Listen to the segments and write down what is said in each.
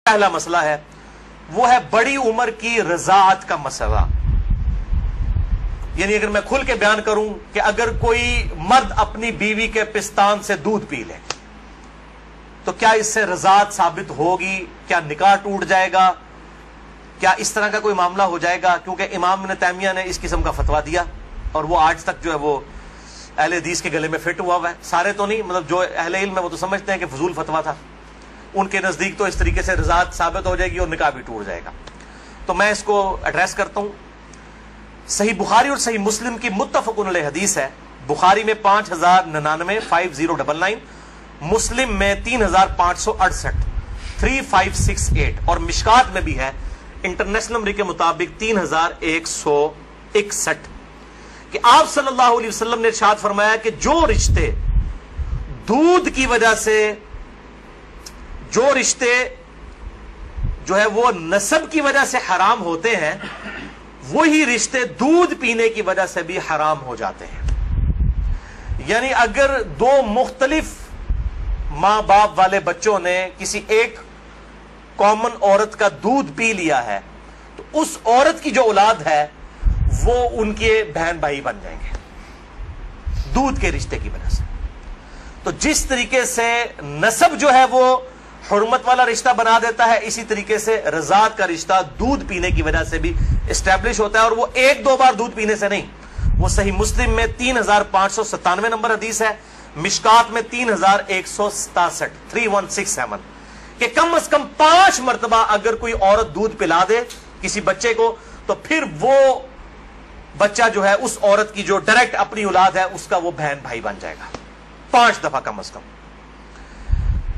پہلا مسئلہ ہے وہ ہے بڑی عمر کی رضاعت کا مسئلہ. یعنی اگر میں کھل کے بیان کروں کہ اگر کوئی مرد اپنی بیوی کے پستان سے دودھ پی لے تو کیا اس سے رضاعت ثابت ہوگی؟ کیا نکاح ٹوٹ جائے گا؟ کیا اس طرح کا کوئی معاملہ ہو جائے گا؟ کیونکہ امام ابن تیمیہ نے اس قسم کا فتویٰ دیا اور وہ آج تک جو ہے وہ اہل حدیث کے گلے میں فٹ ہوا ہے. سارے تو نہیں، مطلب جو اہل علم ہے وہ تو سمجھتے ہیں کہ فضول فتویٰ تھا. ان کے نزدیک تو اس طریقے سے رضاعت ثابت ہو جائے گی اور نکاح بھی ٹوٹ جائے گا. تو میں اس کو ایڈریس کرتا ہوں. صحیح بخاری اور صحیح مسلم کی متفقن علیہ حدیث ہے. بخاری میں 5099 5099، مسلم میں 3568 3568 اور مشکات میں بھی ہے انٹرنیشنل نمبر کے مطابق 3161 کہ آپ صلی اللہ علیہ وسلم نے ارشاد فرمایا کہ جو رشتے دودھ کی وجہ سے، جو رشتے جو ہے وہ نسب کی وجہ سے حرام ہوتے ہیں، وہی رشتے دودھ پینے کی وجہ سے بھی حرام ہو جاتے ہیں. یعنی اگر دو مختلف ماں باپ والے بچوں نے کسی ایک کامن عورت کا دودھ پی لیا ہے تو اس عورت کی جو اولاد ہے وہ ان کے بہن بھائی بن جائیں گے دودھ کے رشتے کی وجہ سے. تو جس طریقے سے نسب جو ہے وہ حرمت والا رشتہ بنا دیتا ہے، اسی طریقے سے رضاعت کا رشتہ دودھ پینے کی وجہ سے بھی اسٹیبلش ہوتا ہے. اور وہ ایک دو بار دودھ پینے سے نہیں. وہ صحیح مسلم میں 3597 نمبر حدیث ہے، مشکات میں 3167 3167 کہ کم از کم 5 مرتبہ اگر کوئی عورت دودھ پلا دے کسی بچے کو تو پھر وہ بچہ جو ہے اس عورت کی جو ڈائریکٹ اپنی اولاد ہے اس کا وہ بہن بھائی بن جائے گا 5 دفعہ کم از کم.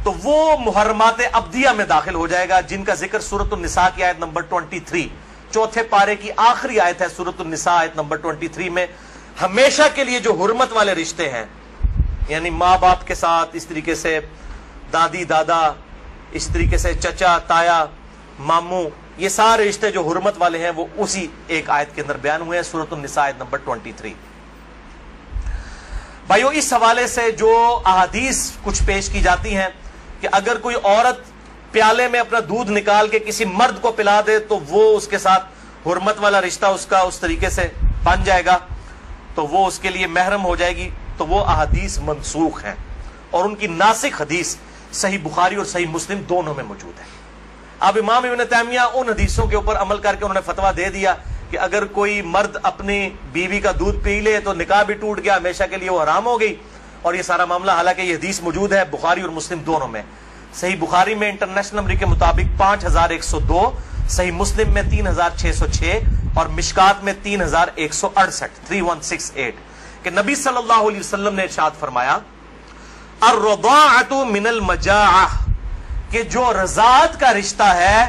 تو وہ محرمات ابدیہ میں داخل ہو جائے گا جن کا ذکر سورۃ النساء کی آیت نمبر 23 چوتھے پارے کی آخری آیت ہے سورۃ النساء آیت نمبر 23 میں. ہمیشہ کے لیے جو حرمت والے رشتے ہیں، یعنی ماں باپ کے ساتھ، اس طریقے سے دادی دادا، اس طریقے سے چچا تایا ماموں، یہ سارے رشتے جو حرمت والے ہیں وہ اسی ایک آیت کے اندر بیان ہوئے ہیں سورۃ النساء آیت نمبر 23. بھائیو، اس حوالے سے جو احادیث کچھ پیش کی جاتی ہیں کہ اگر کوئی عورت پیالے میں اپنا دودھ نکال کے کسی مرد کو پلا دے تو وہ اس کے ساتھ حرمت والا رشتہ اس کا اس طریقے سے بن جائے گا، تو وہ اس کے لیے محرم ہو جائے گی. تو وہ احادیث منسوخ ہیں اور ان کی ناسخ حدیث صحیح بخاری اور صحیح مسلم دونوں میں موجود ہے. اب امام ابن تیمیہ ان حدیثوں کے اوپر عمل کر کے انہوں نے فتویٰ دے دیا کہ اگر کوئی مرد اپنی بیوی کا دودھ پی لے تو نکاح بھی ٹوٹ گیا، ہمیشہ کے لیے وہ حرام ہو گئی. اور یہ سارا معاملہ، حالانکہ یہ حدیث موجود ہے بخاری اور مسلم دونوں میں. صحیح بخاری میں انٹرنیشنل نمبر کے مطابق 5102، صحیح مسلم میں 3606 اور مشکات میں 3168 3168 کہ نبی صلی اللہ علیہ وسلم نے ارشاد فرمایا الرضاعۃ من المجاعہ کہ جو رضاعت کا رشتہ ہے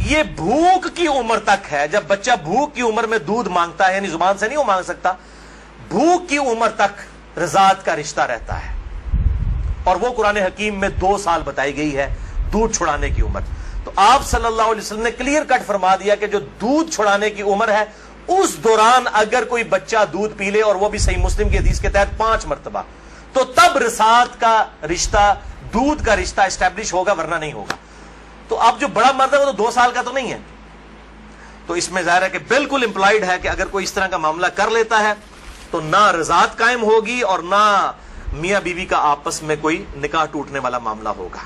یہ بھوک کی عمر تک ہے. جب بچہ بھوک کی عمر میں دودھ مانگتا ہے، یعنی زبان سے نہیں وہ مانگ سکتا، بھوک کی عمر تک رضاعت کا رشتہ رہتا ہے. اور وہ قرآن حکیم میں 2 سال بتائی گئی ہے دودھ چھڑانے کی عمر. تو آپ صلی اللہ علیہ وسلم نے کلیئر کٹ فرما دیا کہ جو دودھ چھڑانے کی عمر ہے اس دوران اگر کوئی بچہ دودھ پی لے، اور وہ بھی صحیح مسلم کی حدیث کے تحت 5 مرتبہ، تو تب رضاعت کا رشتہ، دودھ کا رشتہ اسٹیبلش ہوگا، ورنہ نہیں ہوگا. تو اب جو بڑا مرد ہے وہ تو 2 سال کا تو نہیں ہے. تو اس میں ظاہر ہے کہ بالکل امپلائڈ ہے کہ اگر کوئی اس طرح کا معاملہ کر لیتا ہے تو نہ رضاعت قائم ہوگی اور نہ میاں بیوی کا آپس میں کوئی نکاح ٹوٹنے والا معاملہ ہوگا.